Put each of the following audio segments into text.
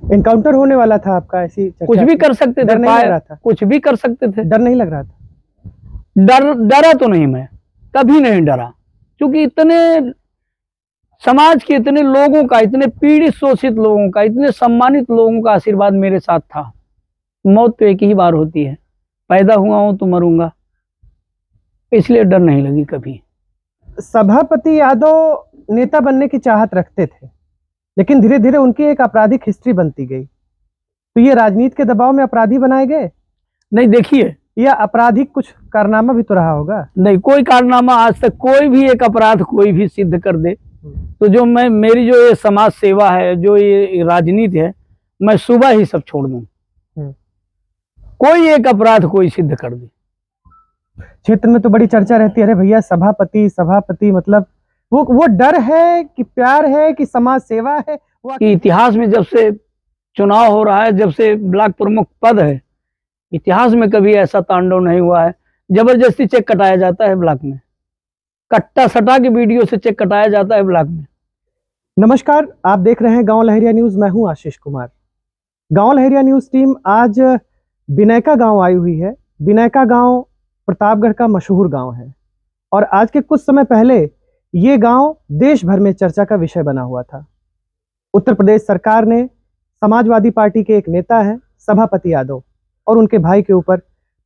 Encounter होने वाला था आपका, ऐसी चर्चा कुछ भी कर सकते थे, डर नहीं लग रहा था? कुछ भी कर सकते थे। डर नहीं लग रहा था? डरा तो नहीं, मैं कभी नहीं डरा, क्योंकि इतने समाज के इतने लोगों का, इतने पीड़ित शोषित लोगों का, इतने सम्मानित लोगों का आशीर्वाद मेरे साथ था। मौत तो एक ही बार होती है, पैदा हुआ हूं तो मरूंगा, इसलिए डर नहीं लगी कभी। सभापति यादव नेता बनने की चाहत रखते थे, लेकिन धीरे धीरे उनकी एक आपराधिक हिस्ट्री बनती गई, तो ये राजनीति के दबाव में अपराधी बनाए गए? नहीं, देखिए, या आपराधिक कुछ कारनामा भी तो रहा होगा? नहीं, कोई कारनामा आज तक कोई भी एक अपराध कोई भी सिद्ध कर दे तो जो मेरी जो ये समाज सेवा है, जो ये राजनीति है, मैं सुबह ही सब छोड़ दूं। कोई एक अपराध कोई सिद्ध कर दे। क्षेत्र में तो बड़ी चर्चा रहती है, अरे भैया सभापति सभापति, मतलब वो डर है कि प्यार है कि समाज सेवा है? वो कि इतिहास में जब से चुनाव हो रहा है, जब से ब्लॉक प्रमुख पद है, इतिहास में कभी ऐसा तांडव नहीं हुआ है। जबरदस्ती चेक कटाया जाता है ब्लॉक में, कट्टा सटा के वीडियो से चेक कटाया जाता है ब्लॉक में। नमस्कार, आप देख रहे हैं गांव लहरिया न्यूज। मैं हूं आशीष कुमार। गांव लहरिया न्यूज टीम आज बिनैका गांव आई हुई है। बिनैका गांव प्रतापगढ़ का मशहूर गांव है और आज के कुछ समय पहले ये गांव देश भर में चर्चा का विषय बना हुआ था। उत्तर प्रदेश सरकार ने समाजवादी पार्टी के एक नेता है सभापति यादव और उनके भाई के ऊपर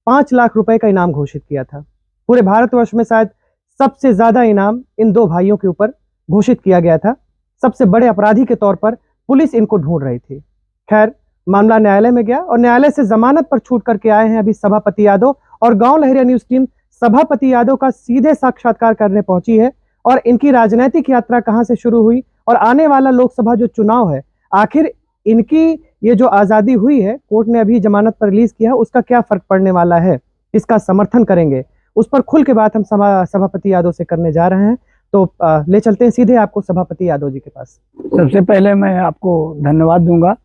5 लाख रुपए का इनाम घोषित किया था। पूरे भारतवर्ष में शायद सबसे ज्यादा इनाम इन दो भाइयों के ऊपर घोषित किया गया था। सबसे बड़े अपराधी के तौर पर पुलिस इनको ढूंढ रही थी। खैर, मामला न्यायालय में गया और न्यायालय से जमानत पर छूट करके आए हैं अभी सभापति यादव, और गांव लहरिया न्यूज टीम सभापति यादव का सीधे साक्षात्कार करने पहुंची है और इनकी राजनीतिक यात्रा कहां से शुरू हुई और आने वाला लोकसभा जो चुनाव है, आखिर इनकी ये जो आजादी हुई है, कोर्ट ने अभी जमानत पर रिलीज किया, उसका क्या फर्क पड़ने वाला है, इसका समर्थन करेंगे, उस पर खुल के बात हम सभापति यादव से करने जा रहे हैं। तो ले चलते हैं सीधे आपको सभापति यादव जी के पास। सबसे पहले मैं आपको धन्यवाद दूंगा,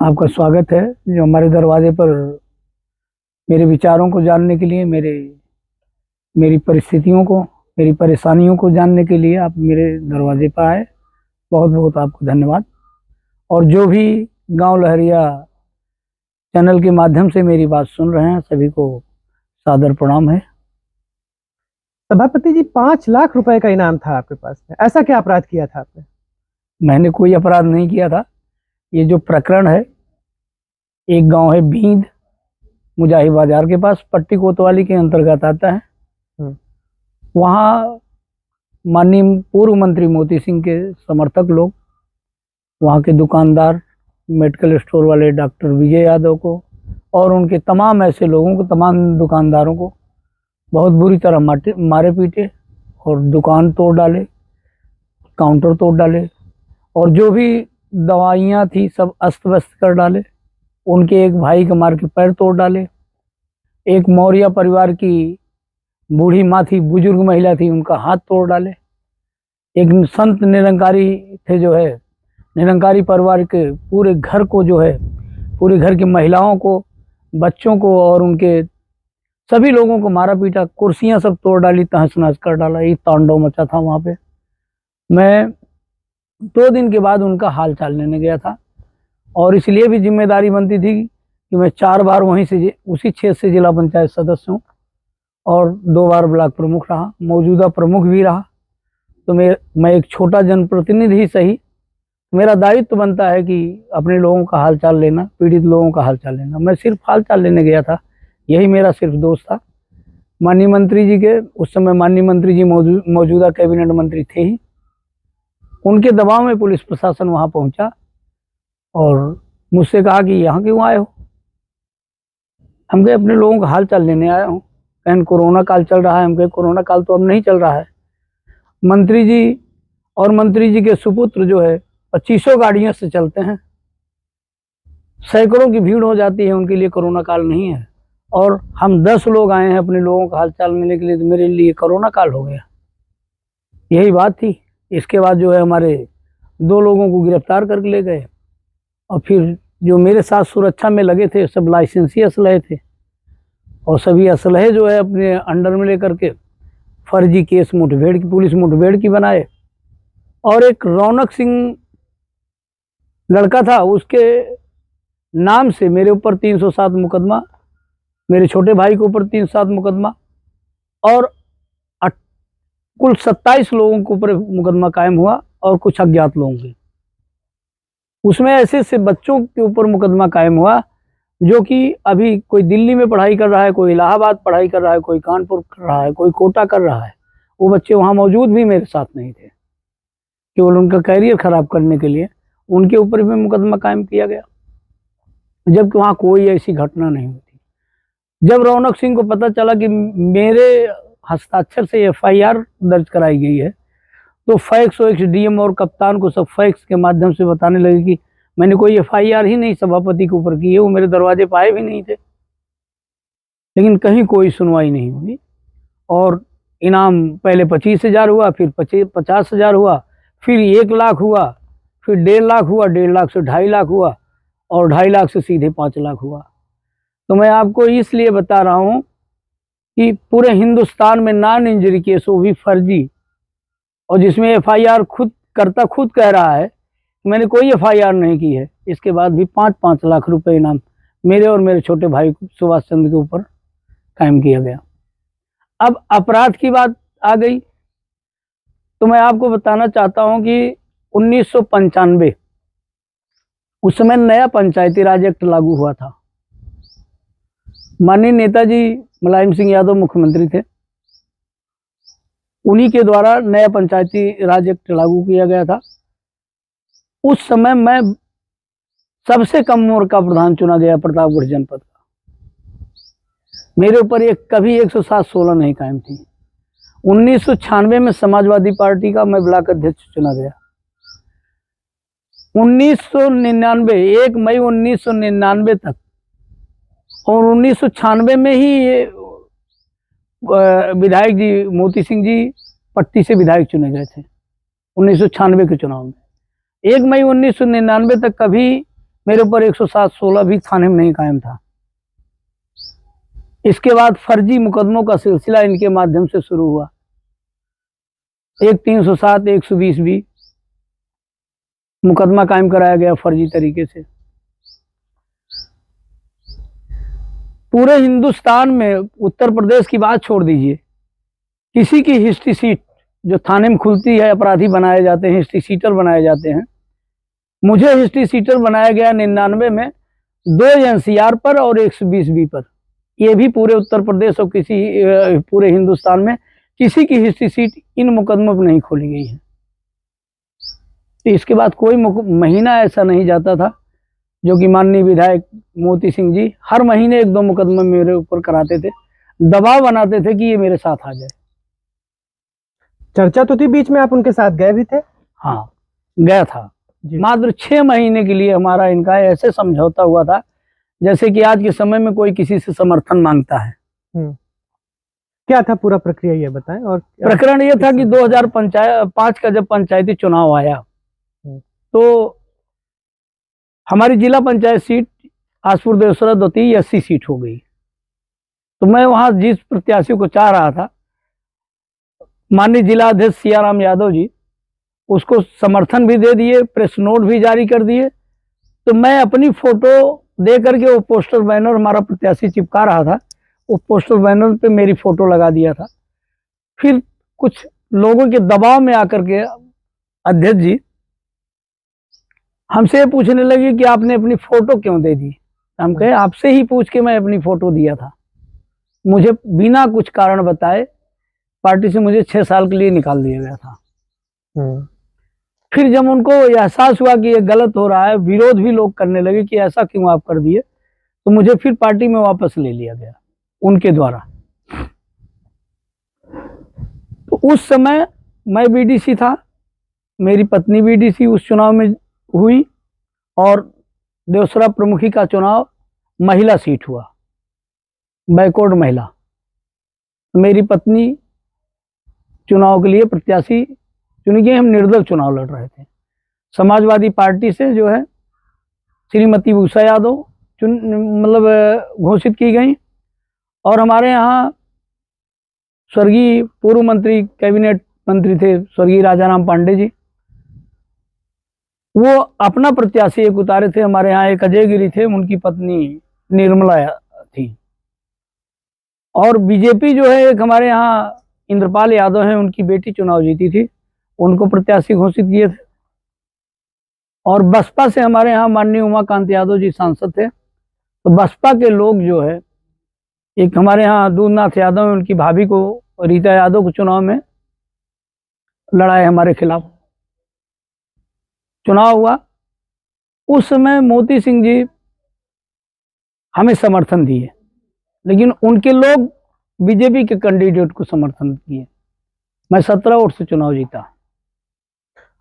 आपका स्वागत है जो हमारे दरवाजे पर मेरे विचारों को जानने के लिए, मेरी परिस्थितियों को, मेरी परेशानियों को जानने के लिए आप मेरे दरवाजे पर आए। बहुत बहुत आपको धन्यवाद। और जो भी गांव लहरिया चैनल के माध्यम से मेरी बात सुन रहे हैं, सभी को सादर प्रणाम है। सभापति जी, 5 लाख रुपए का इनाम था आपके पास में, ऐसा क्या अपराध किया था आपने? मैंने कोई अपराध नहीं किया था। ये जो प्रकरण है, एक गांव है बींद, मुजाही बाजार के पास, पट्टी कोतवाली के अंतर्गत आता है। वहाँ माननीय पूर्व मंत्री मोती सिंह के समर्थक लोग, वहाँ के दुकानदार, मेडिकल स्टोर वाले डॉक्टर विजय यादव को और उनके तमाम ऐसे लोगों को, तमाम दुकानदारों को बहुत बुरी तरह मारे पीटे और दुकान तोड़ डाले, काउंटर तोड़ डाले और जो भी दवाइयाँ थी सब अस्त व्यस्त कर डाले। उनके एक भाई के मार के पैर तोड़ डाले। एक मौर्य परिवार की बूढ़ी माँ थी, बुजुर्ग महिला थी, उनका हाथ तोड़ डाले। एक संत निरंकारी थे, जो है निरंकारी परिवार के पूरे घर को, जो है पूरे घर की महिलाओं को, बच्चों को और उनके सभी लोगों को मारा पीटा, कुर्सियां सब तोड़ डाली, तहस नहस कर डाला। ये तांडव मचा था वहाँ पे। मैं 2 दिन के बाद उनका हाल चाल लेने गया था और इसलिए भी जिम्मेदारी बनती थी कि मैं 4 बार वहीं से उसी क्षेत्र से जिला पंचायत सदस्य हूँ और 2 बार ब्लॉक प्रमुख रहा, मौजूदा प्रमुख भी रहा। तो मैं एक छोटा जनप्रतिनिधि ही सही, मेरा दायित्व बनता है कि अपने लोगों का हाल चाल लेना, पीड़ित लोगों का हाल चाल लेना। मैं सिर्फ हाल चाल लेने गया था, यही मेरा सिर्फ दोष था। माननीय मंत्री जी के, उस समय माननीय मंत्री जी मौजूदा कैबिनेट मंत्री थे ही, उनके दबाव में पुलिस प्रशासन वहाँ पहुँचा और मुझसे कहा कि यहाँ क्यों आए हो? हम कहे अपने लोगों का हाल चाल लेने आया हूँ। कहें कोरोना काल चल रहा है। हम कहे कोरोना काल तो अब नहीं चल रहा है। मंत्री जी और मंत्री जी के सुपुत्र जो है 2500 गाड़ियों से चलते हैं, सैकड़ों की भीड़ हो जाती है, उनके लिए कोरोना काल नहीं है। और हम 10 लोग आए हैं अपने लोगों का हाल चाल लेने के लिए, तो मेरे लिए कोरोना काल हो गया। यही बात थी। इसके बाद जो है हमारे 2 लोगों को गिरफ्तार करके ले गए और फिर जो मेरे साथ सुरक्षा में लगे थे सब लाइसेंसी असलहे थे और सभी असलहे जो है अपने अंडर में लेकर के फर्जी केस मुठभेड़ की, पुलिस मुठभेड़ की बनाए। और एक रौनक सिंह लड़का था, उसके नाम से मेरे ऊपर 307 मुकदमा, मेरे छोटे भाई के ऊपर 307 मुकदमा और कुल 27 लोगों के ऊपर मुकदमा कायम हुआ और कुछ अज्ञात लोगों के। उसमें ऐसे से बच्चों के ऊपर मुकदमा कायम हुआ जो कि अभी कोई दिल्ली में पढ़ाई कर रहा है, कोई इलाहाबाद पढ़ाई कर रहा है, कोई कानपुर कर रहा है, कोई कोटा कर रहा है। वो बच्चे वहाँ मौजूद भी मेरे साथ नहीं थे, केवल उनका कैरियर खराब करने के लिए उनके ऊपर भी मुकदमा कायम किया गया, जबकि वहाँ कोई ऐसी घटना नहीं हुई थी। जब रौनक सिंह को पता चला कि मेरे हस्ताक्षर से एफआईआर दर्ज कराई गई है, तो फैक्स और डीएम और कप्तान को सब फैक्स के माध्यम से बताने लगे कि मैंने कोई एफआईआर ही नहीं सभापति के ऊपर की है, वो मेरे दरवाजे पर आए भी नहीं थे। लेकिन कहीं कोई सुनवाई नहीं हुई और इनाम पहले 25,000 हुआ, फिर 50,000 हुआ, फिर 1 लाख हुआ, फिर 1.5 लाख हुआ, 1.5 लाख से 2.5 लाख हुआ और 2.5 लाख से सीधे 5 लाख हुआ। तो मैं आपको इसलिए बता रहा हूँ कि पूरे हिंदुस्तान में नॉन इंजरी केस, वो भी फर्जी, और जिसमें एफआईआर खुद कह रहा है मैंने कोई एफआईआर नहीं की है, इसके बाद भी 5-5 लाख रुपए इनाम मेरे और मेरे छोटे भाई सुभाष चंद्र के ऊपर कायम किया गया। अब अपराध की बात आ गई तो मैं आपको बताना चाहता हूं कि 1995 उस समय नया पंचायती राज एक्ट लागू हुआ था। माननीय नेताजी मुलायम सिंह यादव मुख्यमंत्री थे, उन्हीं के द्वारा नया पंचायती राज एक्ट लागू किया गया था। उस समय मैं सबसे कम उम्र का प्रधान चुना गया प्रतापगढ़ जनपद का। मेरे ऊपर कभी 107-16 नहीं कायम थी। 1996 में समाजवादी पार्टी का मैं ब्लॉक अध्यक्ष चुना गया। 1999 1 मई 1999 तक और 1996 में ही ये विधायक जी मोती सिंह जी पट्टी से विधायक चुने गए थे 1996 के चुनाव में। 1 मई 1999 तक कभी मेरे ऊपर 107-16 भी थाने में नहीं कायम था। इसके बाद फर्जी मुकदमों का सिलसिला इनके माध्यम से शुरू हुआ। एक 307, 120 भी मुकदमा कायम कराया गया फर्जी तरीके से। पूरे हिंदुस्तान में, उत्तर प्रदेश की बात छोड़ दीजिए, किसी की हिस्ट्री सीट जो थाने में खुलती है, अपराधी बनाए जाते हैं, हिस्ट्री सीटर बनाए जाते हैं। मुझे हिस्ट्री सीटर बनाया गया 99 में 2 एनसीआर पर और 120 बी पर। ये भी पूरे उत्तर प्रदेश और पूरे हिंदुस्तान में किसी की हिस्ट्री सीट इन मुकदमों पर नहीं खोली गई है। तो इसके बाद कोई महीना ऐसा नहीं जाता था जो कि माननीय विधायक मोती सिंह जी हर महीने 1-2 मुकदमे मेरे ऊपर कराते थे, दबाव बनाते थे कि ये मेरे साथ आ जाए। चर्चा तो थी बीच में, आप उनके साथ गए भी थे? हाँ, गया था। मात्र 6 महीने के लिए हमारा इनका ऐसे समझौता हुआ था जैसे कि आज के समय में कोई किसी से समर्थन मांगता है। क्या था पूरा प्रक्रिया, ये बताएं। और प्रकरण ये था कि 2005 का जब पंचायती चुनाव आया तो हमारी जिला पंचायत सीट आसपुर देवसरा दोती 80 सीट हो गई। तो मैं वहां जिस प्रत्याशी को चाह रहा था, माननीय जिला अध्यक्ष सियाराम यादव जी, उसको समर्थन भी दे दिए, प्रेस नोट भी जारी कर दिए। तो मैं अपनी फोटो दे करके वो पोस्टर बैनर हमारा प्रत्याशी चिपका रहा था, वो पोस्टर बैनर पे मेरी फोटो लगा दिया था। फिर कुछ लोगों के दबाव में आकर के अध्यक्ष जी हमसे पूछने लगे कि आपने अपनी फोटो क्यों दे दी। हम कहे आपसे ही पूछ के मैं अपनी फोटो दिया था। मुझे बिना कुछ कारण बताए पार्टी से मुझे 6 साल के लिए निकाल दिया गया था। फिर जब उनको एहसास हुआ कि ये गलत हो रहा है, विरोध भी लोग करने लगे कि ऐसा क्यों आप कर दिए, तो मुझे फिर पार्टी में वापस ले लिया गया उनके द्वारा। तो उस समय मैं बीडीसी था, मेरी पत्नी बीडीसी उस चुनाव में हुई और देवसरा प्रमुखी का चुनाव महिला सीट हुआ, बैकवर्ड महिला। मेरी पत्नी चुनाव के लिए प्रत्याशी चुनी गई। हम निर्दल चुनाव लड़ रहे थे। समाजवादी पार्टी से जो है श्रीमती उषा यादव घोषित की गई और हमारे यहाँ स्वर्गीय पूर्व मंत्री कैबिनेट मंत्री थे स्वर्गीय राजाराम पांडे जी, वो अपना प्रत्याशी एक उतारे थे। हमारे यहाँ एक अजय गिरी थे, उनकी पत्नी निर्मला थी। और बीजेपी जो है एक हमारे यहाँ इंद्रपाल यादव है, उनकी बेटी चुनाव जीती थी, उनको प्रत्याशी घोषित किए थे। और बसपा से हमारे यहाँ माननीय उमाकांत यादव जी सांसद थे। तो बसपा के लोग जो है, एक हमारे यहाँ दूधनाथ यादव है, उनकी भाभी को रीता यादव को चुनाव में लड़ाए हमारे खिलाफ। चुनाव हुआ उस समय मोती सिंह जी हमें समर्थन दिए, लेकिन उनके लोग बीजेपी के कैंडिडेट को समर्थन किए। मैं 17 वोट से चुनाव जीता।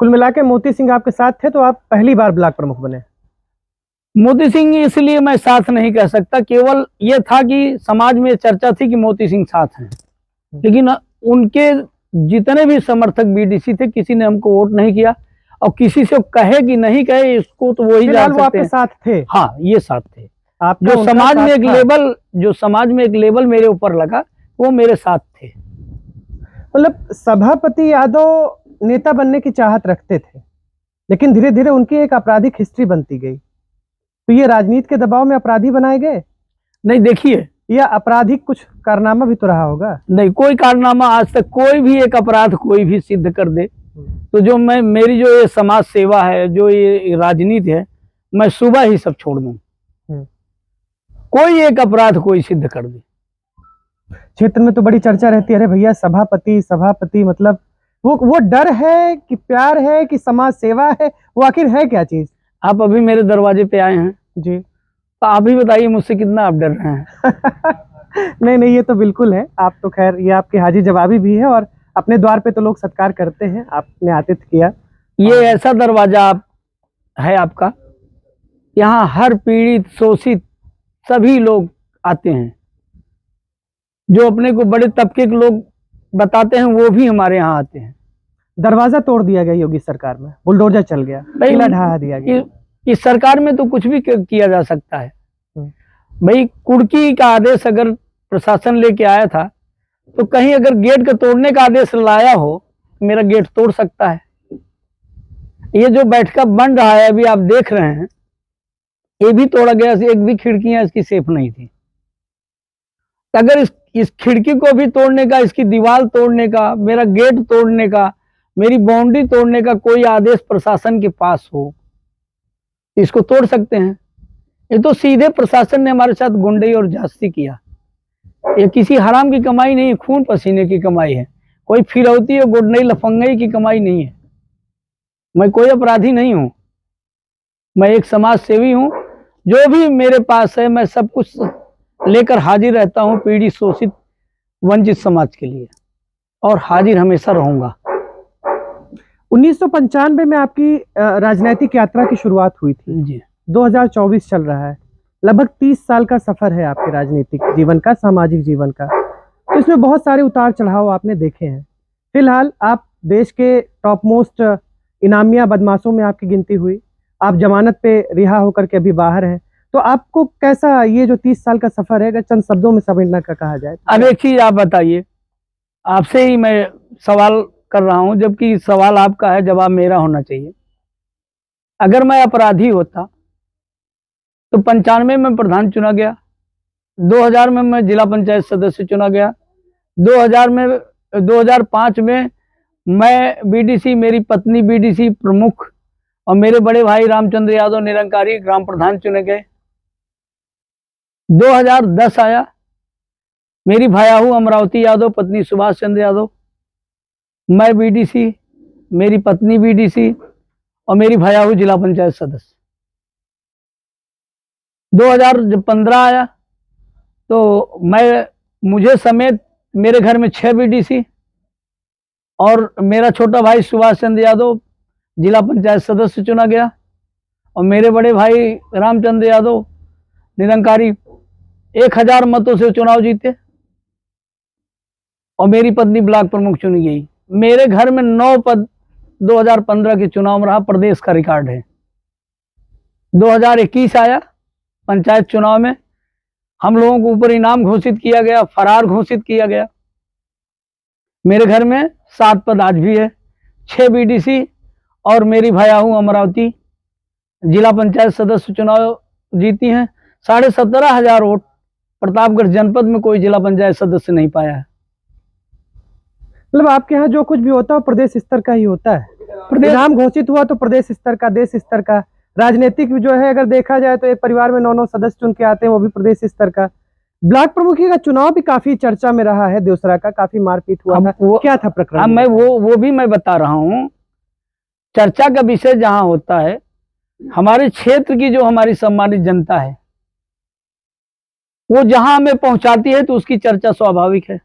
कुल मिला के मोती सिंह आपके साथ थे, तो आप पहली बार ब्लॉक प्रमुख बने। मोती सिंह इसलिए मैं साथ नहीं कह सकता, केवल ये था कि समाज में चर्चा थी कि मोती सिंह साथ हैं, लेकिन उनके जितने भी समर्थक बीडीसी थे, किसी ने हमको वोट नहीं किया। और किसी से कहे कि नहीं कहे, इसको तो वही जान वो सकते आपके हैं। साथ थे? हाँ, ये साथ थे। आप जो समाज में एक लेबल, जो समाज में एक लेबल मेरे ऊपर लगा, वो मेरे साथ थे। मतलब सभापति यादव नेता बनने की चाहत रखते थे, लेकिन धीरे धीरे उनकी एक आपराधिक हिस्ट्री बनती गई, तो ये राजनीति के दबाव में अपराधी बनाए गए? नहीं, देखिए, या आपराधिक कुछ कारनामा भी तो रहा होगा? नहीं, कोई कारनामा आज तक कोई भी एक अपराध कोई भी सिद्ध कर दे, तो जो मेरी जो ये समाज सेवा है, जो ये राजनीति है, मैं सुबह ही सब छोड़ दूं। कोई एक अपराध कोई सिद्ध कर दे। क्षेत्र में तो बड़ी चर्चा रहती है, अरे भैया सभापति सभापति, मतलब वो डर है कि प्यार है कि समाज सेवा है, वो आखिर है क्या चीज? आप अभी मेरे दरवाजे पे आए हैं जी, तो आप ही बताइए मुझसे कितना आप डर रहे हैं। नहीं, ये तो बिल्कुल है। आप तो खैर, ये आपकी हाजिर जवाबी भी है, और अपने द्वार पे तो लोग सत्कार करते हैं, आपने आतिथ्य किया। ये ऐसा दरवाजा है आपका, यहाँ हर पीड़ित शोषित सभी लोग आते हैं। जो अपने को बड़े तबके के लोग बताते हैं, वो भी हमारे यहाँ आते हैं। दरवाजा तोड़ दिया गया योगी सरकार में, बुलडोजर चल गया, किला ढहा दिया गया। इस सरकार में तो कुछ भी किया जा सकता है भाई। कुर्की का आदेश अगर प्रशासन लेके आया था, तो कहीं अगर गेट का तोड़ने का आदेश लाया हो, मेरा गेट तोड़ सकता है। ये जो बैठका बन रहा है अभी आप देख रहे हैं, ये भी तोड़ा गया, एक भी खिड़कियां इसकी सेफ नहीं थी। अगर इस खिड़की को भी तोड़ने का, इसकी दीवार तोड़ने का, मेरा गेट तोड़ने का, मेरी बाउंड्री तोड़ने का कोई आदेश प्रशासन के पास हो, इसको तोड़ सकते हैं। ये तो सीधे प्रशासन ने हमारे साथ गुंडई और जासूसी किया। ये किसी हराम की कमाई नहीं है, खून पसीने की कमाई है। कोई फिरौती और गुंडई लफंगई की कमाई नहीं है। मैं कोई अपराधी नहीं हूं, मैं एक समाज सेवी हूं। जो भी मेरे पास है, मैं सब कुछ लेकर हाजिर रहता हूं पीड़ित शोषित वंचित समाज के लिए, और हाजिर हमेशा रहूंगा। 1995 में आपकी राजनीतिक यात्रा की शुरुआत हुई थी जी। 2024 चल रहा है, लगभग 30 साल का सफर है आपके राजनीतिक जीवन का, सामाजिक जीवन का। तो इसमें बहुत सारे उतार चढ़ाव आपने देखे हैं। फिलहाल आप देश के टॉप मोस्ट इनामिया बदमाशों में आपकी गिनती हुई, आप जमानत पे रिहा होकर के अभी बाहर हैं। तो आपको कैसा ये जो 30 साल का सफर है, अगर चंद शब्दों में समझना का कहा जाए? अब एक चीज आप बताइए, आपसे ही मैं सवाल कर रहा हूं, जबकि सवाल आपका है, जवाब मेरा होना चाहिए। अगर मैं अपराधी होता तो 95 में प्रधान चुना गया, 2000 में मैं जिला पंचायत सदस्य चुना गया, 2005 में मैं बीडीसी, मेरी पत्नी बीडीसी प्रमुख और मेरे बड़े भाई रामचंद्र यादव निरंकारी ग्राम प्रधान चुने गए। 2010 आया, मेरी भायाहू अमरावती यादव, पत्नी सुभाष चंद्र यादव, मैं बीडीसी, मेरी पत्नी बीडीसी और मेरी भायाहू जिला पंचायत सदस्य। 2015 आया तो मुझे समेत मेरे घर में 6 बीडीसी और मेरा छोटा भाई सुभाष चंद्र यादव जिला पंचायत सदस्य चुना गया, और मेरे बड़े भाई रामचंद्र यादव निरंकारी 1000 मतों से चुनाव जीते, और मेरी पत्नी ब्लॉक प्रमुख चुनी गई। मेरे घर में 9 पद 2015 के चुनाव में रहा, प्रदेश का रिकॉर्ड है। 2021 आया, पंचायत चुनाव में हम लोगों को ऊपर इनाम घोषित किया गया, फरार घोषित किया गया। मेरे घर में 7 पद आज भी है, 6 बीडीसी और मेरी भायाहू अमरावती जिला पंचायत सदस्य चुनाव जीती हैं। 17,500 वोट प्रतापगढ़ जनपद में कोई जिला पंचायत सदस्य नहीं पाया है। मतलब आपके यहाँ जो कुछ भी होता है प्रदेश स्तर का ही होता है। नाम घोषित हुआ तो प्रदेश स्तर का, देश स्तर का। राजनीतिक जो है अगर देखा जाए तो एक परिवार में 9 सदस्य चुन के आते हैं, वो भी प्रदेश स्तर का। ब्लॉक प्रमुखी का चुनाव भी काफी चर्चा में रहा है, देवसरा का काफी मारपीट हुआ था, क्या था प्रकरण? मैं वो भी मैं बता रहा हूँ। चर्चा का विषय जहाँ होता है, हमारे क्षेत्र की जो हमारी सम्मानित जनता है वो जहां हमें पहुंचाती है तो उसकी चर्चा स्वाभाविक है।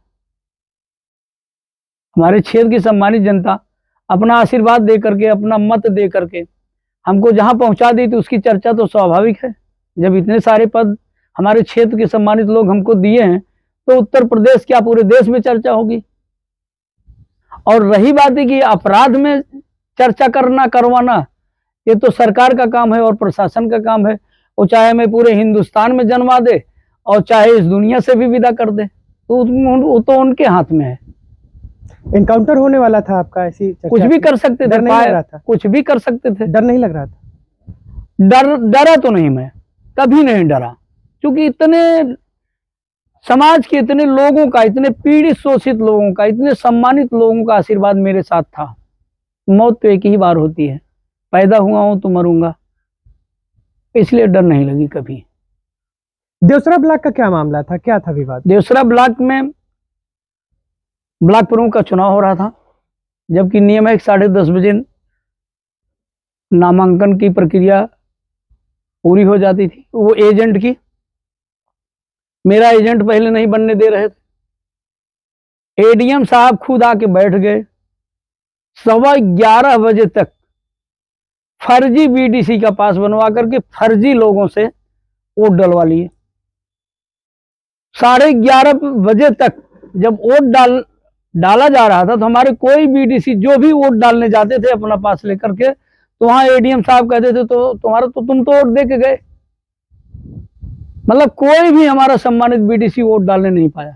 हमारे क्षेत्र की सम्मानित जनता अपना आशीर्वाद दे करके, अपना मत दे करके हमको जहां पहुंचा दी तो उसकी चर्चा तो स्वाभाविक है। जब इतने सारे पद हमारे क्षेत्र के सम्मानित लोग हमको दिए हैं तो उत्तर प्रदेश क्या पूरे देश में चर्चा होगी। और रही बात है कि अपराध में चर्चा करना करवाना, ये तो सरकार का काम है और प्रशासन का काम है। वो चाहे हमें पूरे हिंदुस्तान में जन्मा दे और चाहे इस दुनिया से भी विदा कर दे, तो वो तो उनके हाथ में है। एनकाउंटर होने वाला था आपका, ऐसी कुछ भी कर सकते थे, डर नहीं लग रहा था? कुछ भी कर सकते थे, डर नहीं लग रहा था? डरा तो नहीं, मैं कभी नहीं डरा, क्योंकि इतने समाज के इतने लोगों का, इतने पीड़ित शोषित लोगों का, इतने सम्मानित लोगों का आशीर्वाद मेरे साथ था। मौत तो एक ही बार होती है, पैदा हुआ हूं तो मरूंगा, इसलिए डर नहीं लगी कभी। देवसरा ब्लॉक का क्या मामला था, क्या था विवाद? देवसरा ब्लॉक में ब्लॉक प्रमुख का चुनाव हो रहा था, जबकि नियम है 10:30 बजे नामांकन की प्रक्रिया पूरी हो जाती थी। वो एजेंट की, मेरा एजेंट पहले नहीं बनने दे रहे थे। एडीएम साहब खुद आके बैठ गए। 11:15 बजे तक फर्जी बीडीसी का पास बनवा करके फर्जी लोगों से वोट डलवा लिए। 11:30 बजे तक जब वोट डाला जा रहा था तो हमारे कोई बीडीसी जो भी वोट डालने जाते थे अपना पास लेकर के, तो वहां एडीएम साहब कहते थे तो तुम्हारा तो तुम तो वोट दे के गए। मतलब कोई भी हमारा सम्मानित बीडीसी वोट डालने नहीं पाया।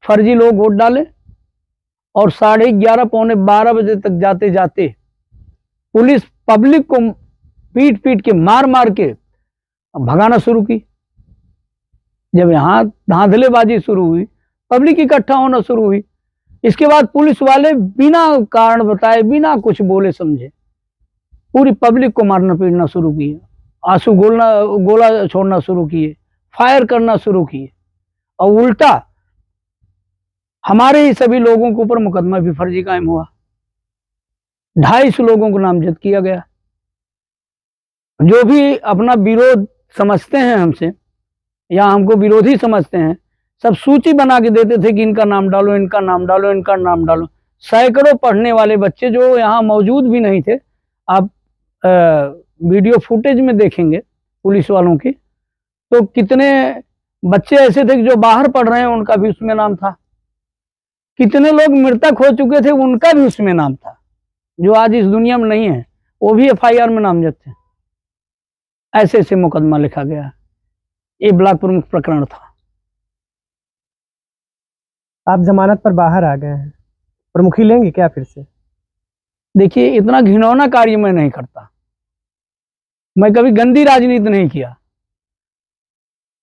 फर्जी लोग वोट डाले और 11:30 पौने 12 बजे तक जाते जाते पुलिस पब्लिक को पीट पीट के मार मार के भगाना शुरू की। जब यहाँ धांधलेबाजी शुरू हुई, पब्लिक इकट्ठा होना शुरू हुई, इसके बाद पुलिस वाले बिना कारण बताए, बिना कुछ बोले समझे पूरी पब्लिक को मारना पीटना शुरू किए, आंसू गोला छोड़ना शुरू किए, फायर करना शुरू किए, और उल्टा हमारे ही सभी लोगों के ऊपर मुकदमा भी फर्जी कायम हुआ। 250 लोगों को नामजद किया गया। जो भी अपना विरोध समझते हैं हमसे या हमको विरोधी समझते हैं, सब सूची बना के देते थे कि इनका नाम डालो, इनका नाम डालो, इनका नाम डालो। सैकड़ों पढ़ने वाले बच्चे जो यहाँ मौजूद भी नहीं थे, आप वीडियो फुटेज में देखेंगे पुलिस वालों की, तो कितने बच्चे ऐसे थे कि जो बाहर पढ़ रहे हैं उनका भी उसमें नाम था। कितने लोग मृतक हो चुके थे उनका भी उसमें नाम था, जो आज इस दुनिया में नहीं है, वो भी एफआईआर में नामजद थे। ऐसे ऐसे मुकदमा लिखा गया। ये ब्लॉक प्रमुख प्रकरण था। आप जमानत पर बाहर आ गए हैं, प्रमुखी लेंगे क्या फिर से? देखिए, इतना घिनौना कार्य मैं नहीं करता। मैं कभी गंदी राजनीति नहीं किया।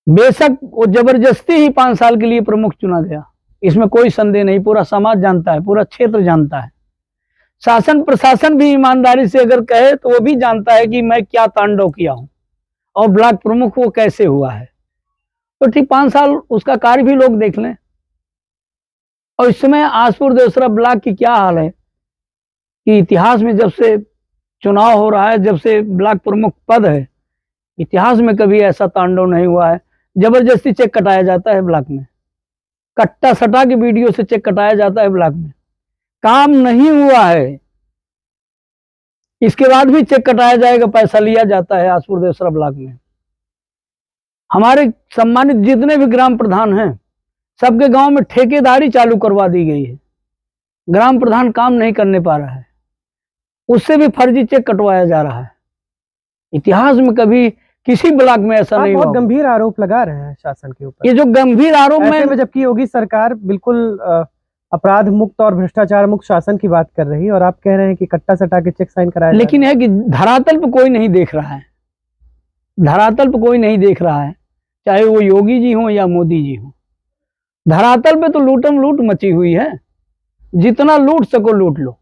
बेशक वो जबरदस्ती ही 5 साल के लिए प्रमुख चुना गया, इसमें कोई संदेह नहीं। पूरा समाज जानता है, पूरा क्षेत्र जानता है, शासन प्रशासन भी ईमानदारी से अगर कहे तो वो भी जानता है कि मैं क्या तांडव किया हूं और ब्लॉक प्रमुख वो कैसे हुआ है। तो ठीक 5 साल उसका कार्य भी लोग देख लें। और इस समय आसपुर देवसरा ब्लॉक की क्या हाल है कि इतिहास में जब से चुनाव हो रहा है, जब से ब्लॉक प्रमुख पद है, इतिहास में कभी ऐसा तांडव नहीं हुआ है। जबरदस्ती चेक कटाया जाता है ब्लॉक में, कट्टा सटा के वीडियो से चेक कटाया जाता है ब्लॉक में। काम नहीं हुआ है, इसके बाद भी चेक कटाया जाएगा, पैसा लिया जाता है आसपुर देवसरा ब्लॉक में। हमारे सम्मानित जितने भी ग्राम प्रधान हैं, सबके गांव में ठेकेदारी चालू करवा दी गई है। ग्राम प्रधान काम नहीं करने पा रहा है, उससे भी फर्जी चेक कटवाया जा रहा है। इतिहास में कभी किसी ब्लॉक में ऐसा नहीं हुआ। बहुत गंभीर आरोप लगा रहे हैं शासन के ऊपर। ये जो गंभीर आरोप में जबकि योगी सरकार बिल्कुल अपराध मुक्त और भ्रष्टाचार मुक्त शासन की बात कर रही है और आप कह रहे हैं कि कट्टा सटा के चेक साइन कराया। लेकिन है कि धरातल पे कोई नहीं देख रहा है, धरातल पे कोई नहीं देख रहा है, चाहे वो योगी जी हो या मोदी जी हो। धरातल पे तो लूटम लूट मची हुई है, जितना लूट सको लूट लो।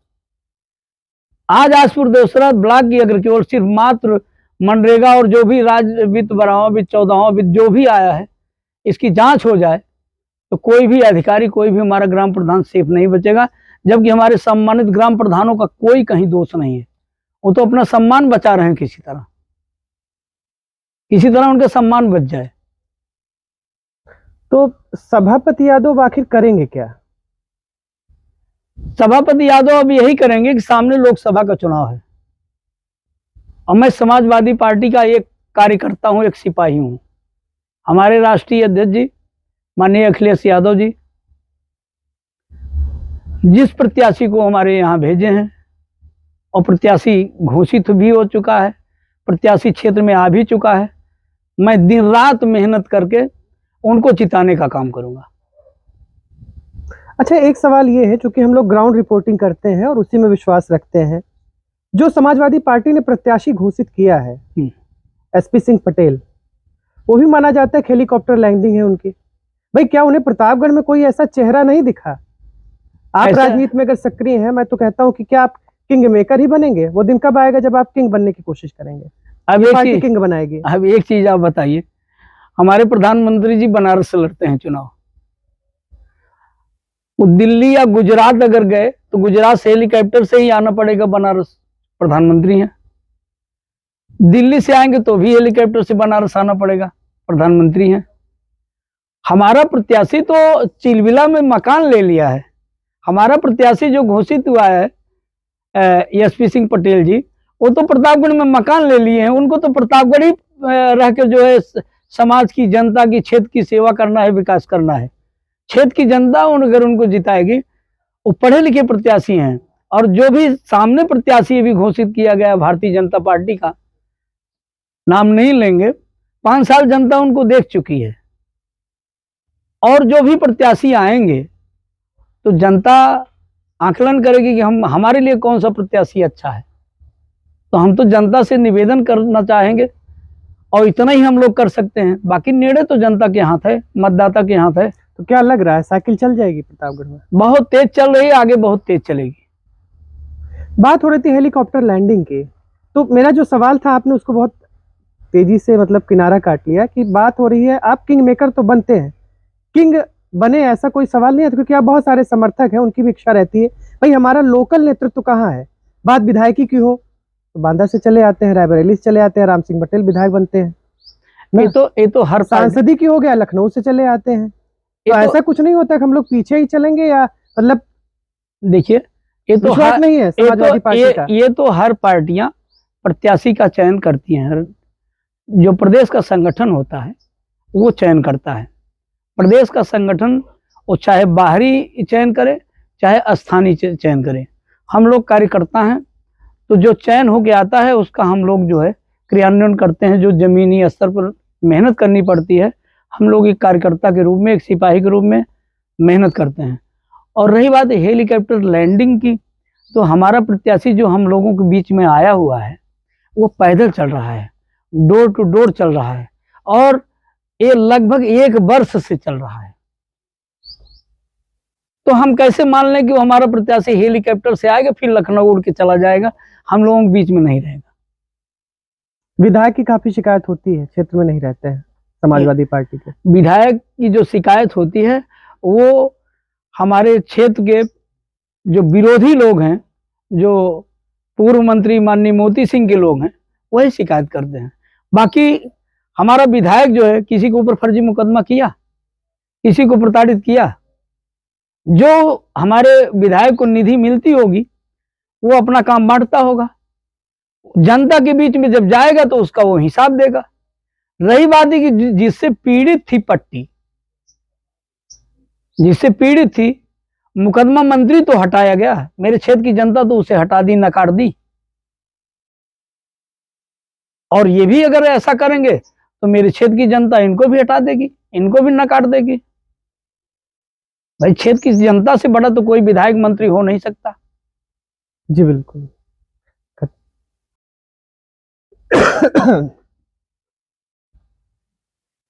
आज आजपुर देवसरा ब्लॉक की अगर केवल सिर्फ मात्र मनरेगा और जो भी राज्य वित्त 12वां वित्त 14वां वित्त जो भी आया है इसकी जांच हो जाए तो कोई भी अधिकारी, कोई भी हमारा ग्राम प्रधान सेफ नहीं बचेगा। जबकि हमारे सम्मानित ग्राम प्रधानों का कोई कहीं दोष नहीं है, वो तो अपना सम्मान बचा रहे हैं, किसी तरह उनका सम्मान बच जाए। तो सभापति यादव आखिर करेंगे क्या? सभापति यादव अब यही करेंगे कि सामने लोकसभा का चुनाव है और मैं समाजवादी पार्टी का एक कार्यकर्ता हूं, एक सिपाही हूं। हमारे राष्ट्रीय अध्यक्ष जी माननीय अखिलेश यादव जी जिस प्रत्याशी को हमारे यहाँ भेजे हैं और प्रत्याशी घोषित भी हो चुका है, प्रत्याशी क्षेत्र में आ भी चुका है, मैं दिन रात मेहनत करके उनको जिताने का काम करूंगा। अच्छा, एक सवाल ये है, चूंकि हम लोग ग्राउंड रिपोर्टिंग करते हैं और उसी में विश्वास रखते हैं, जो समाजवादी पार्टी ने प्रत्याशी घोषित किया है एसपी सिंह पटेल, वो भी माना जाता है कि हेलीकॉप्टर लैंडिंग है उनकी। भाई क्या उन्हें प्रतापगढ़ में कोई ऐसा चेहरा नहीं दिखा? आप राजनीति में अगर सक्रिय हैं, मैं तो कहता हूं कि क्या आप किंग मेकर ही बनेंगे? वो दिन कब आएगा जब आप किंग बनने की कोशिश करेंगे? अब ये पार्टी किंग बनाएगी। अब एक चीज आप बताइए, हमारे प्रधानमंत्री जी बनारस से लड़ते हैं चुनाव, वो दिल्ली या गुजरात अगर गए तो गुजरात से हेलीकॉप्टर से ही आना पड़ेगा बनारस, प्रधानमंत्री हैं। दिल्ली से आएंगे तो भी हेलीकॉप्टर से बनारस आना पड़ेगा, प्रधानमंत्री हैं। हमारा प्रत्याशी तो चिलबिला में मकान ले लिया है। हमारा प्रत्याशी जो घोषित हुआ है एसपी सिंह पटेल जी, वो तो प्रतापगढ़ में मकान ले लिए हैं। उनको तो प्रतापगढ़ ही रह के जो है समाज की, जनता की, क्षेत्र की सेवा करना है, विकास करना है। क्षेत्र की जनता अगर उनको जिताएगी, वो पढ़े लिखे प्रत्याशी हैं। और जो भी सामने प्रत्याशी भी घोषित किया गया भारतीय जनता पार्टी का, नाम नहीं लेंगे, 5 साल जनता उनको देख चुकी है। और जो भी प्रत्याशी आएंगे तो जनता आकलन करेगी कि हमारे लिए कौन सा प्रत्याशी अच्छा है। तो हम तो जनता से निवेदन करना चाहेंगे और इतना ही हम लोग कर सकते हैं। बाकी निर्णय तो जनता के हाथ है, मतदाता के हाथ है। तो क्या लग रहा है साइकिल चल जाएगी प्रतापगढ़ में? बहुत तेज चल रही है, आगे बहुत तेज चलेगी। बात हो रही थी हेलीकॉप्टर लैंडिंग की, तो मेरा जो सवाल था आपने उसको बहुत तेजी से मतलब किनारा काट लिया कि बात हो रही है आप किंग मेकर तो बनते हैं, किंग बने ऐसा कोई सवाल नहीं है, क्योंकि आप बहुत सारे समर्थक हैं, उनकी भी इच्छा रहती है भाई हमारा लोकल नेतृत्व कहाँ है। बात विधायकी की हो तो बांदा से चले आते हैं, रायबरेली से चले आते हैं, राम सिंह पटेल विधायक बनते हैं। ये तो हर सांसदी की हो गया, लखनऊ से चले आते हैं। तो ऐसा कुछ नहीं होता कि हम लोग पीछे ही चलेंगे, या मतलब देखिए ये तो हर नहीं है समाजवादी पार्टी का। ये तो हर पार्टियां प्रत्याशी का चयन करती हैं। जो प्रदेश का संगठन होता है वो चयन करता है। प्रदेश का संगठन वो चाहे बाहरी चयन करे चाहे स्थानीय चयन करे, हम लोग कार्यकर्ता हैं। तो जो चयन होके आता है उसका हम लोग जो है क्रियान्वयन करते हैं। जो जमीनी स्तर पर मेहनत करनी पड़ती है, हम लोग एक कार्यकर्ता के रूप में, एक सिपाही के रूप में मेहनत करते हैं। और रही बात हेलीकॉप्टर लैंडिंग की, तो हमारा प्रत्याशी जो हम लोगों के बीच में आया हुआ है वो पैदल चल रहा है, डोर टू डोर चल रहा है, और ये लगभग 1 वर्ष से चल रहा है। तो हम कैसे मान लें कि वो हमारा प्रत्याशी हेलीकॉप्टर से आएगा फिर लखनऊ उड़ के चला जाएगा, हम लोगों के बीच में नहीं रहेगा। विधायक की काफी शिकायत होती है, क्षेत्र में नहीं रहते हैं समाजवादी पार्टी के। विधायक की जो शिकायत होती है वो हमारे क्षेत्र के जो विरोधी लोग हैं, जो पूर्व मंत्री माननीय मोती सिंह के लोग हैं, वही शिकायत करते हैं। बाकी हमारा विधायक जो है किसी के ऊपर फर्जी मुकदमा किया, किसी को प्रताड़ित किया, जो हमारे विधायक को निधि मिलती होगी वो अपना काम बांटता होगा, जनता के बीच में जब जाएगा तो उसका वो हिसाब देगा। रही बात है कि जिससे पीड़ित थी पट्टी, जिससे पीड़ित थी, मुकदमा मंत्री तो हटाया गया, मेरे क्षेत्र की जनता तो उसे हटा दी, नकार दी। और ये भी अगर ऐसा करेंगे तो मेरे क्षेत्र की जनता इनको भी हटा देगी, इनको भी नकार देगी। भाई क्षेत्र की जनता से बड़ा तो कोई विधायक मंत्री हो नहीं सकता। जी बिल्कुल।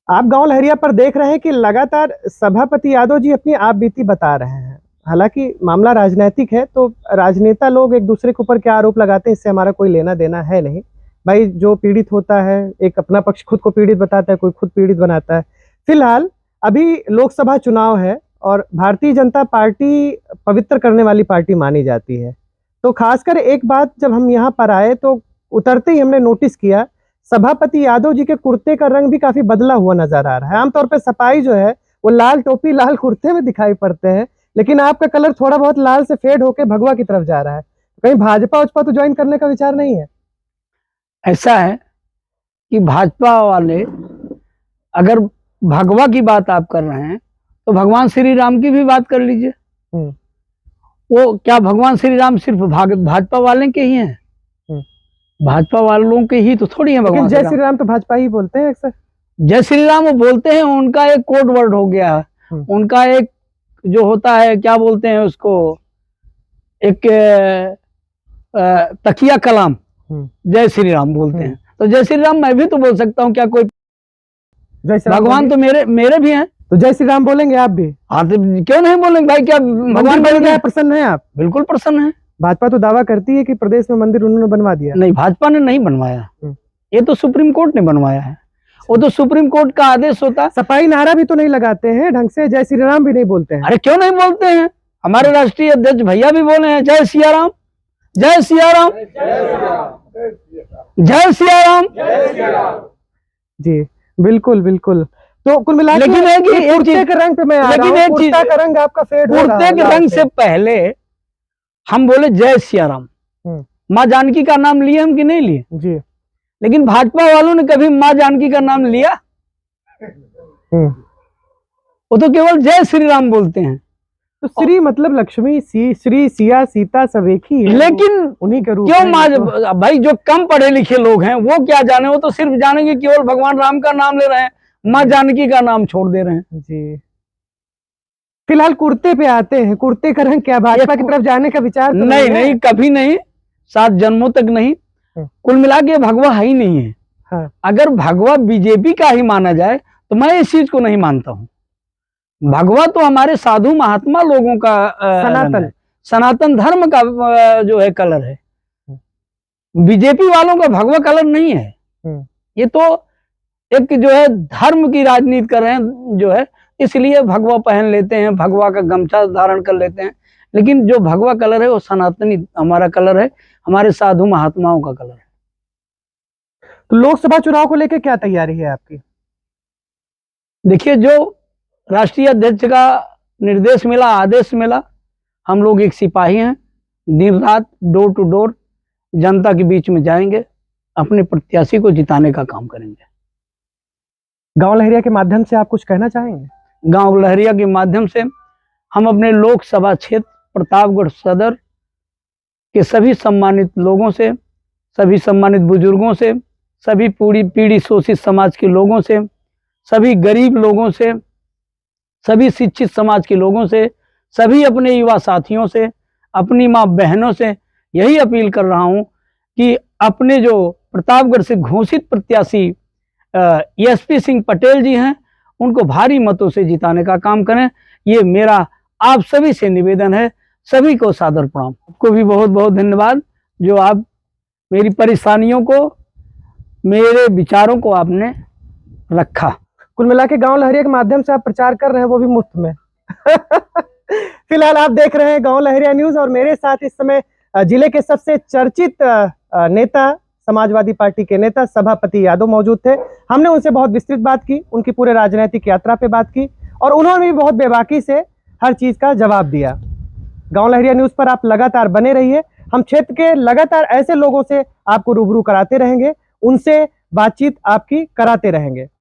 आप गांव लहरिया पर देख रहे हैं कि लगातार सभापति यादव जी अपनी आप बीती बता रहे हैं। हालांकि मामला राजनीतिक है, तो राजनेता लोग एक दूसरे के ऊपर क्या आरोप लगाते हैं, इससे हमारा कोई लेना देना है नहीं। भाई जो पीड़ित होता है, एक अपना पक्ष खुद को पीड़ित बताता है, कोई खुद पीड़ित बनाता है। फिलहाल अभी लोकसभा चुनाव है और भारतीय जनता पार्टी पवित्र करने वाली पार्टी मानी जाती है। तो खासकर एक बात, जब हम यहाँ पर आए तो उतरते ही हमने नोटिस किया, सभापति यादव जी के कुर्ते का रंग भी काफी बदला हुआ नजर आ रहा है। आमतौर पर सफाई जो है वो लाल टोपी लाल कुर्ते में दिखाई पड़ते हैं, लेकिन आपका कलर थोड़ा बहुत लाल से फेड होकर भगवा की तरफ जा रहा है। कहीं भाजपा उजपा तो ज्वाइन करने का विचार नहीं है? ऐसा है कि भाजपा वाले, अगर भगवा की बात आप कर रहे हैं तो भगवान श्री राम की भी बात कर लीजिए। वो क्या भगवान श्री राम सिर्फ भाजपा वाले के ही हैं? भाजपा वालों के ही तो थोड़ी है भगवान। जय श्री राम तो भाजपा ही बोलते हैं अक्सर। जय श्री राम वो बोलते हैं, उनका एक कोड वर्ड हो गया है। उनका एक जो होता है, क्या बोलते हैं उसको, एक तकिया कलाम जय श्री राम बोलते हैं। तो जय श्री राम मैं भी तो बोल सकता हूँ, क्या कोई भगवान तो मेरे भी हैं। तो जय श्री राम बोलेंगे आप भी? हाँ, तो क्यों नहीं बोलेंगे भाई? क्या भगवान बोलेंगे? प्रसन्न है आप? बिल्कुल प्रसन्न है। भाजपा तो दावा करती है कि प्रदेश में मंदिर उन्होंने बनवा दिया। नहीं, भाजपा ने नहीं बनवाया, ये तो सुप्रीम कोर्ट ने बनवाया है। वो तो सुप्रीम कोर्ट का आदेश होता। सफाई नारा भी तो नहीं लगाते हैं ढंग से, जय श्री राम भी नहीं बोलते हैं। अरे क्यों नहीं बोलते हैं? हमारे राष्ट्रीय अध्यक्ष भैया भी बोले हैं जय सिया राम, जय सिया राम, जय सिया राम। जी बिल्कुल बिल्कुल। तो कुल मिला के कुर्ते के रंग पे मैं आ रहा हूं, कुर्ता का रंग आपका फेड हो रहा है। कुर्ते के रंग से पहले हम बोले जय सिया राम। माँ जानकी का नाम लिए हम कि नहीं लिए? जी। लेकिन भाजपा वालों ने कभी माँ जानकी का नाम लिया? वो तो केवल जय श्री राम बोलते हैं। तो श्री मतलब लक्ष्मी, श्री, सिया, सीता सब एक ही है। लेकिन उन्हीं के रूप क्यों माँ? भाई जो कम पढ़े लिखे लोग हैं वो क्या जाने, वो तो सिर्फ जानेंगे केवल भगवान राम का नाम ले रहे हैं, माँ जानकी का नाम छोड़ दे रहे हैं। जी। फिलहाल कुर्ते पे आते हैं, कुर्ते का रंग क्या भाजपा की तरफ जाने का विचार तो नहीं, नहीं, कभी नहीं, 7 जन्मों तक नहीं। कुल मिला के भगवा है ही नहीं है। हाँ। अगर भगवा बीजेपी का ही माना जाए तो मैं इस चीज को नहीं मानता हूँ। भगवा तो हमारे साधु महात्मा लोगों का सनातन धर्म का जो है कलर है। बीजेपी वालों का भगवा कलर नहीं है। ये तो एक जो है धर्म की राजनीति कर रहे हैं जो है, इसलिए भगवा पहन लेते हैं, भगवा का गमछा धारण कर लेते हैं। लेकिन जो भगवा कलर है वो सनातनी हमारा कलर है, हमारे साधु महात्माओं का कलर है। तो लोकसभा चुनाव को लेकर क्या तैयारी है आपकी? देखिए, जो राष्ट्रीय अध्यक्ष का निर्देश मिला, आदेश मिला, हम लोग एक सिपाही हैं, दिन रात डोर टू डोर जनता के बीच में जाएंगे, अपने प्रत्याशी को जिताने का काम करेंगे। गांव लहरिया के माध्यम से आप कुछ कहना चाहेंगे? गांव लहरिया के माध्यम से हम अपने लोकसभा क्षेत्र प्रतापगढ़ सदर के सभी सम्मानित लोगों से, सभी सम्मानित बुजुर्गों से, सभी पीढ़ी शोषित समाज के लोगों से, सभी गरीब लोगों से, सभी शिक्षित समाज के लोगों से, सभी अपने युवा साथियों से, अपनी माँ बहनों से यही अपील कर रहा हूँ कि अपने जो प्रतापगढ़ से घोषित प्रत्याशी एसपी सिंह पटेल जी हैं, उनको भारी मतों से जिताने का काम करें। ये मेरा आप सभी से निवेदन है। सभी को सादर प्रणाम। आपको भी बहुत बहुत धन्यवाद, जो आप मेरी परेशानियों को, मेरे विचारों को आपने रखा। कुल मिला के गांव लहरिया के माध्यम से आप प्रचार कर रहे हैं, वो भी मुफ्त में। फिलहाल आप देख रहे हैं गांव लहरिया न्यूज और मेरे साथ इस समय जिले के सबसे चर्चित नेता, समाजवादी पार्टी के नेता सभापति यादव मौजूद थे। हमने उनसे बहुत विस्तृत बात की, उनकी पूरे राजनीतिक यात्रा पे बात की और उन्होंने भी बहुत बेबाकी से हर चीज का जवाब दिया। गांव लहरिया न्यूज पर आप लगातार बने रहिए। हम क्षेत्र के लगातार ऐसे लोगों से आपको रूबरू कराते रहेंगे, उनसे बातचीत आपकी कराते रहेंगे।